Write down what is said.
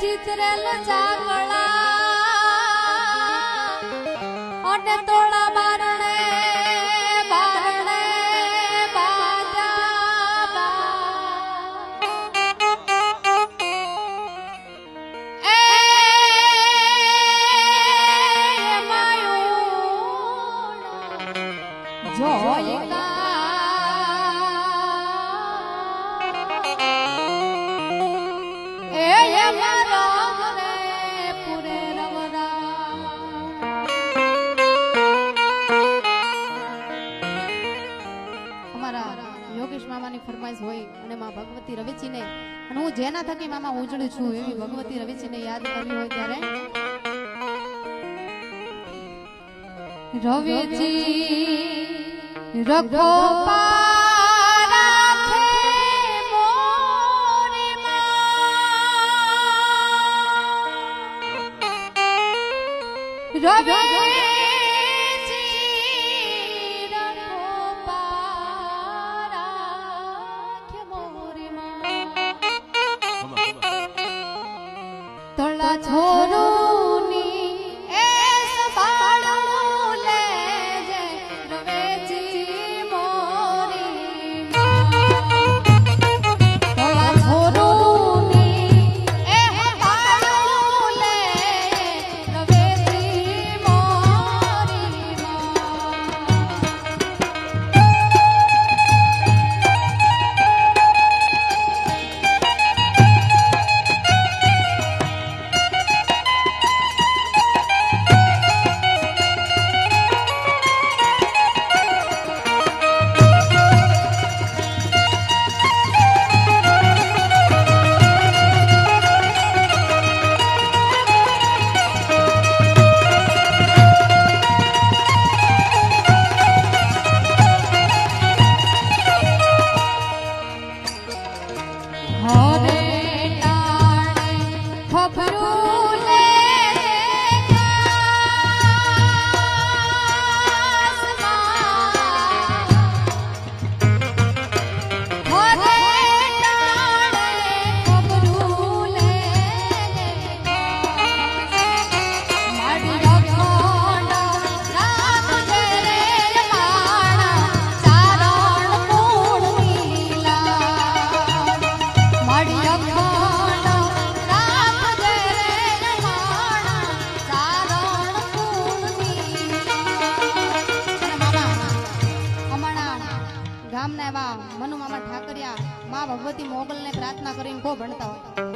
ચિત્રેલ ચાવડા અને તોળા બારણે બારણે બાજા એ માયું જોઈકા ફરમાઈશ હોય અને માં ભગવતી રવેચીને અને હું જેના થકી મામા ઉજળું છું એવી ભગવતી રવેચીને યાદ કરવી હોય ત્યારે રવેચી રખો પારાખે મોરે માં રવે છોરુની એ સંભાળું લેજે રવેચી મોરી તોલા છોરુની એ સંભાળું લેજે રવેચી મોરી ગામના એવા મનુ મામા ઠાકરિયા માં ભગવતી મોગલને પ્રાર્થના કરીને કો ભણતા હોય